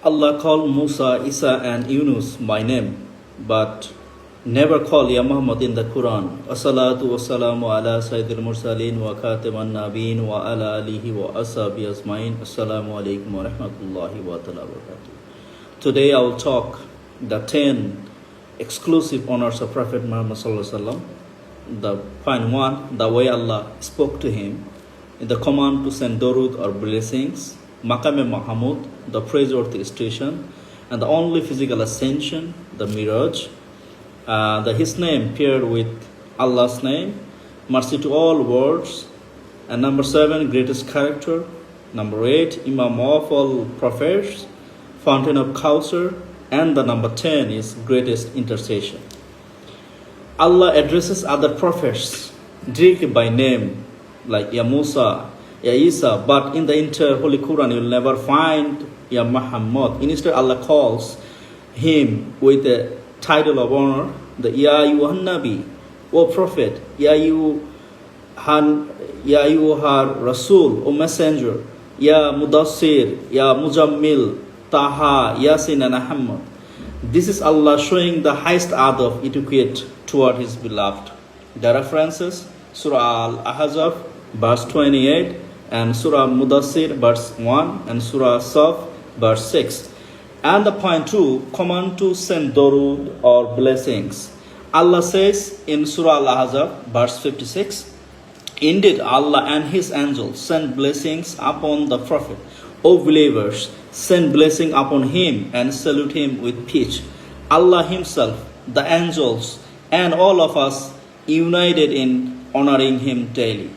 Allah called Musa, Isa, and Yunus by name, but never called Ya Muhammad in the Quran. As-salatu was-salamu ala Sayyidil Mursaleen wa Khataman Nabiyyin wa ala alihi wa ashabi ajma'in. Assalamu alaikum wa rahmatullahi wa ta'ala wa barakatuh. Today I will talk the 10 exclusive honors of Prophet Muhammad sallallahu alaihi wasallam. The point 1, the way Allah spoke to him, the command to send Durud or blessings, Maqam Mahmud, the praiseworthy station, and the only physical ascension, the Miraj. His name paired with Allah's name, mercy to all worlds, and number 7, greatest character, number 8, Imam of all prophets, fountain of Kawthar, and the number 10 is greatest intercession. Allah addresses other prophets directly by name, like Ya Musa, Ya Isa, but in the entire Holy Quran you will never find Ya Muhammad. Instead, Allah calls him with the title of honor, the Ya Yuhan Nabi, O Prophet, Ya Yuhar Rasul, O Messenger, Ya Mudassir, Ya Mujammil, Taha, Yasin, and Ahmad. This is Allah showing the highest adab etiquette toward His beloved. The references, Surah Al-Ahzab, verse 28, and Surah Mudassir, verse 1, and Surah Saf, verse 6. And the point 2, command to send Durud or blessings. Allah says in Surah Al-Ahzab, verse 56, Indeed, Allah and His angels send blessings upon the Prophet. O believers, send blessing upon him and salute him with peace. Allah Himself, the angels, and all of us united in honoring him daily.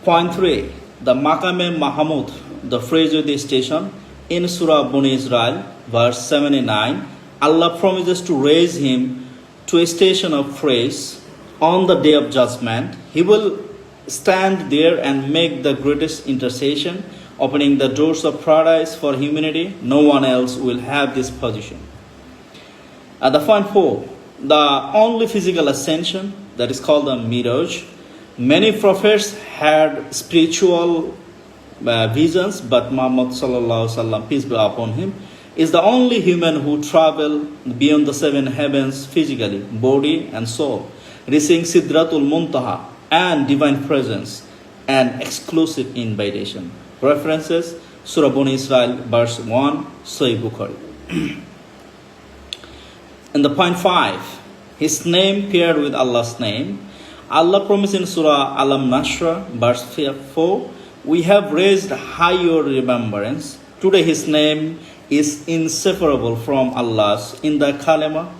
Point 3, the Maqam Mahmud, the phrase of the station, in Surah Bani Israel, verse 79, Allah promises to raise him to a station of praise on the day of judgment. He will stand there and make the greatest intercession, opening the doors of paradise for humanity. No one else will have this position. The point 4, the only physical ascension, that is called the Miraj. Many prophets had spiritual visions, but Muhammad sallallahu alaihi wasallam, peace be upon him, is the only human who traveled beyond the 7 heavens physically, body and soul, reaching Sidratul Muntaha and divine presence and exclusive invitation. References, Surah Bani Israel, verse 1, Sahih Bukhari. And the point 5, his name paired with Allah's name. Allah promised in Surah Al-Nashr, verse 4, we have raised high your remembrance. Today his name is inseparable from Allah's. In the Kalima,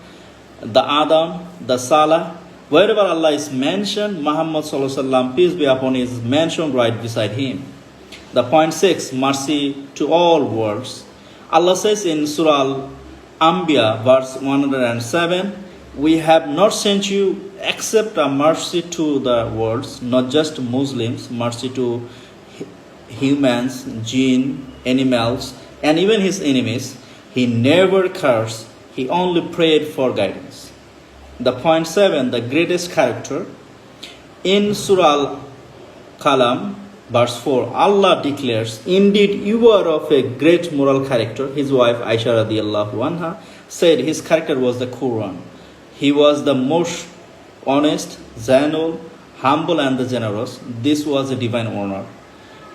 the Adam, the Salah, wherever Allah is mentioned, Muhammad sallallahu alaihi wasallam, peace be upon him, is mentioned right beside him. The point 6, mercy to all worlds. Allah says in Surah Al-Anbiya, verse 107, we have not sent you except a mercy to the worlds, not just Muslims, mercy to humans, jinn, animals, and even his enemies. He never cursed, he only prayed for guidance. The point 7, the greatest character. In Surah Al-Qalam, verse 4, Allah declares, Indeed, you are of a great moral character. His wife Aisha radiallahu anha said his character was the Quran. He was the most honest, gentle, humble, and the generous. This was a divine honor.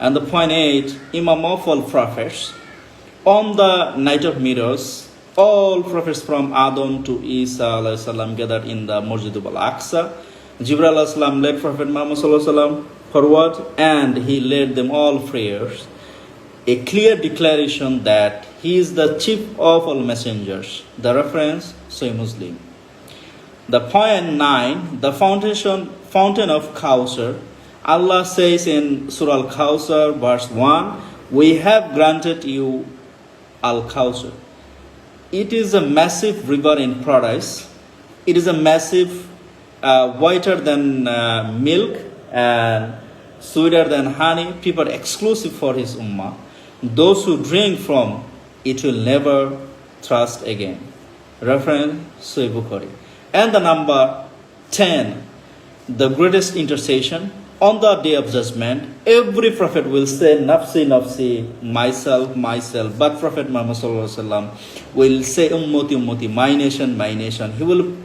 And the point 8, Imam of all prophets. On the night of Miraj, all prophets from Adam to Isa alayhi salam gathered in the Masjid al-Aqsa. Jibril alayhi salam led Prophet Muhammad sallallahu alaihi wasallam forward, and he led them all prayers. A clear declaration that he is the chief of all messengers. The reference, Sahih Muslim. The point 9, the fountain of Kawthar. Allah says in Surah Al-Kawthar, verse 1, we have granted you Al-Kawthar. It is a massive river in paradise. It is a massive, whiter than milk and sweeter than honey, prepared exclusive for his ummah. Those who drink from it will never thirst again. Reference, Sahih Bukhari. And the number 10, the greatest intercession. On the day of judgment, every prophet will say, Nafsi, Nafsi, myself, myself. But Prophet Muhammad Sallallahu Alaihi Wasallam will say, Ummati, Ummati, my nation, my nation. He will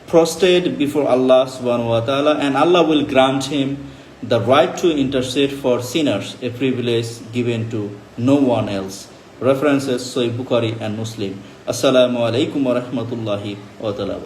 prostrate before Allah subhanahu wa ta'ala, and Allah will grant him the right to intercede for sinners, a privilege given to no one else. References Sahih Bukhari and Muslim. Assalamu alaikum wa rahmatullahi wa ta'ala.